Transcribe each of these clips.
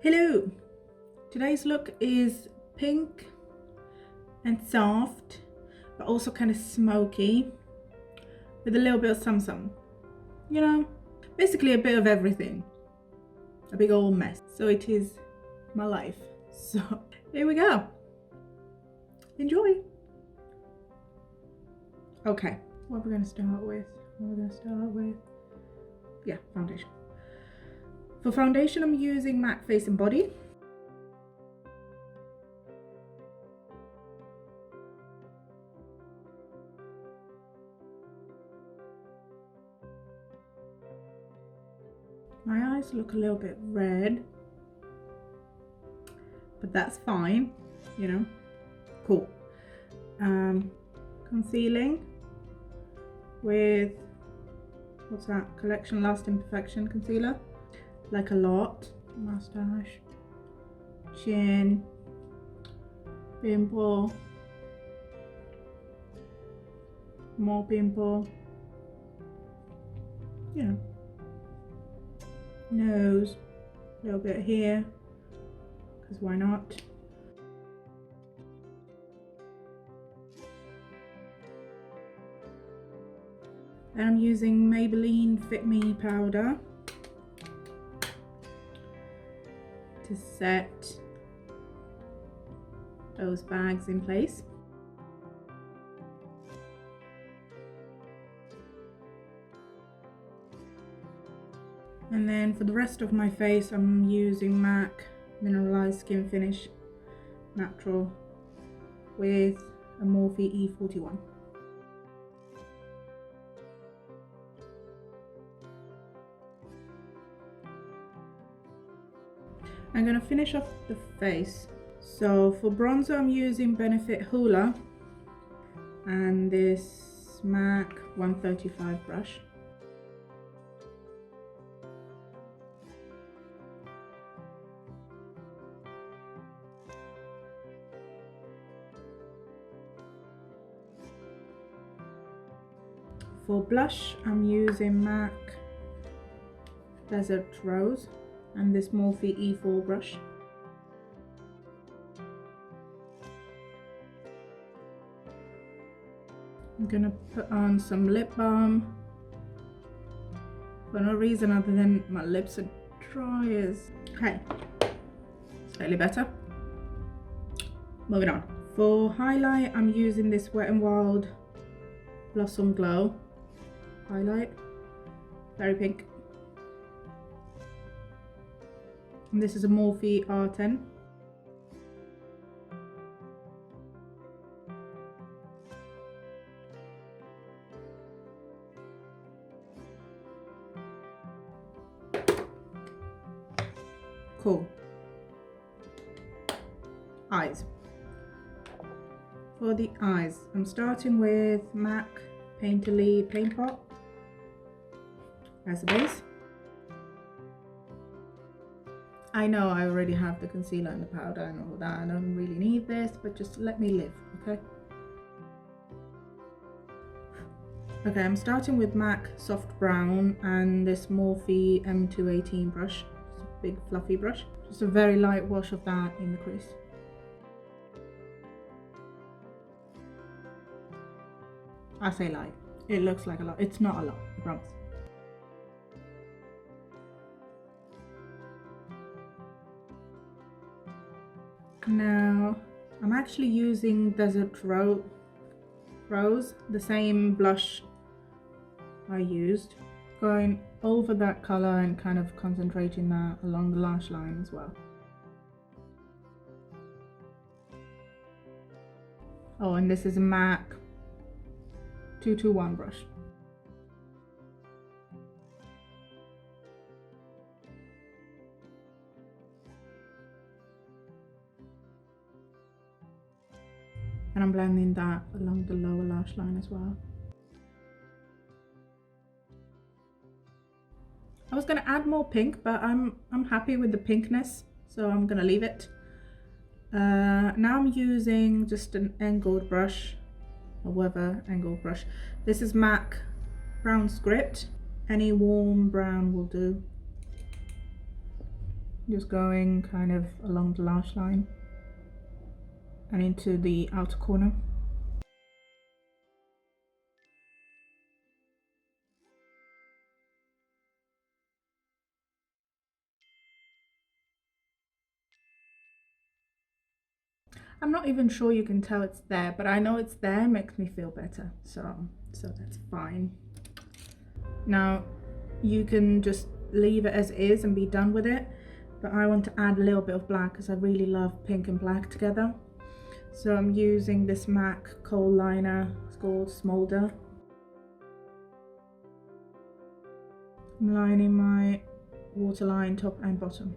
Hello! Today's look is pink and soft, but also kind of smoky, with a little bit of some. You know, basically a bit of everything. A big old mess. So it is my life. So here we go. Enjoy! Okay, what are we going to start with? Yeah, foundation. For foundation, I'm using MAC Face and Body. My eyes look a little bit red, but that's fine, you know. Cool. Concealing with, what's that? Collection Last Imperfection concealer. Like a lot. Mustache, chin, pimple, more pimple, you know, nose, a little bit here, because why not? And I'm using Maybelline Fit Me powder to set those bags in place. And then for the rest of my face, I'm using MAC Mineralized Skin Finish Natural with a Morphe E41. I'm going to finish off the face. So for bronzer, I'm using Benefit Hoola and this MAC 135 brush. For blush, I'm using MAC Desert Rose and this Morphe E4 brush. I'm gonna put on some lip balm for no reason other than my lips are dry as okay. Slightly better. Moving on. For highlight, I'm using this Wet n Wild Blossom Glow highlight. Very pink. And this is a Morphe R10. Cool. Eyes. For the eyes, I'm starting with MAC Painterly Paint Pot as a base. I know I already have the concealer and the powder and all that. I don't really need this, but just let me live, okay? Okay, I'm starting with MAC Soft Brown and this Morphe M218 brush. It's a big fluffy brush. Just a very light wash of that in the crease. I say light. It looks like a lot. It's not a lot, I promise. Now, I'm actually using Desert Rose, the same blush I used, going over that color and kind of concentrating that along the lash line as well. Oh, and this is a MAC 221 brush. And I'm blending that along the lower lash line as well. I was gonna add more pink, but I'm happy with the pinkness, so I'm gonna leave it. Now I'm using just an angled brush, a Weather angled brush. This is MAC Brown Script. Any warm brown will do. Just going kind of along the lash line and into the outer corner. I'm not even sure you can tell it's there, but I know it's there, makes me feel better. So that's fine. Now you can just leave it as is and be done with it, but I want to add a little bit of black because I really love pink and black together. So I'm using this MAC kohl liner, it's called Smolder. I'm lining my waterline top and bottom.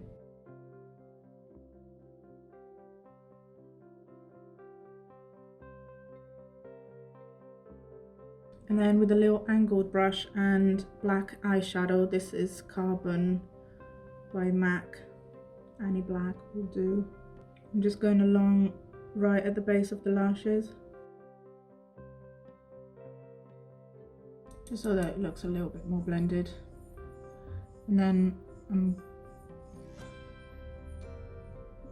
And then with a little angled brush and black eyeshadow, this is Carbon by MAC, any black will do. I'm just going along right at the base of the lashes, just so that it looks a little bit more blended. And then what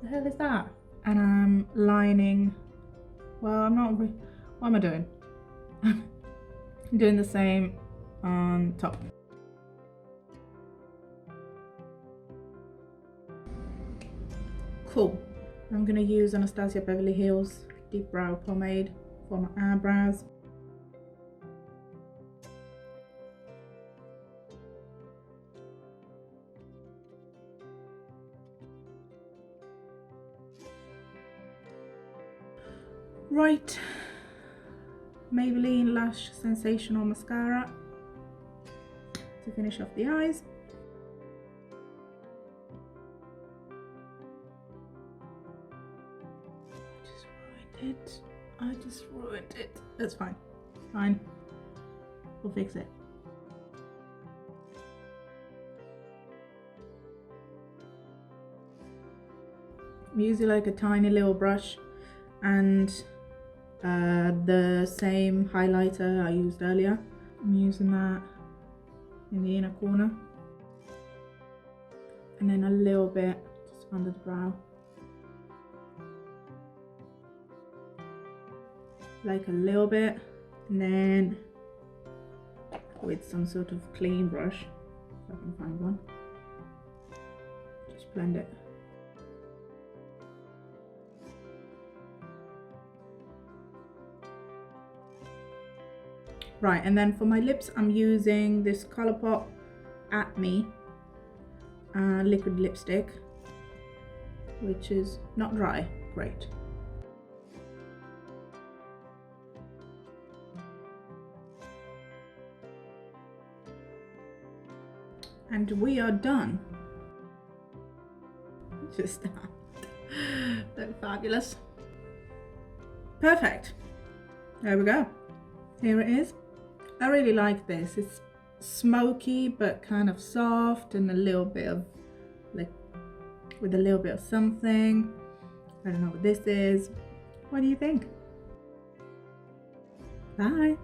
the hell is that? And I'm lining, well, I'm not, what am I doing? I'm doing the same on top. Cool. I'm going to use Anastasia Beverly Hills Deep Brow Pomade for my eyebrows. Right, Maybelline Lash Sensational Mascara to finish off the eyes. I just ruined it. That's fine. Fine. We'll fix it. I'm using like a tiny little brush and the same highlighter I used earlier. I'm using that in the inner corner. And then a little bit just under the brow. Like a little bit, and then with some sort of clean brush, if I can find one, just blend it. Right, and then for my lips, I'm using this Colourpop At Me liquid lipstick, which is not dry, great. And we are done. Just that fabulous. Perfect. There we go. Here it is. I really like this. It's smoky but kind of soft and a little bit of like with a little bit of something. I don't know what this is. What do you think? Bye.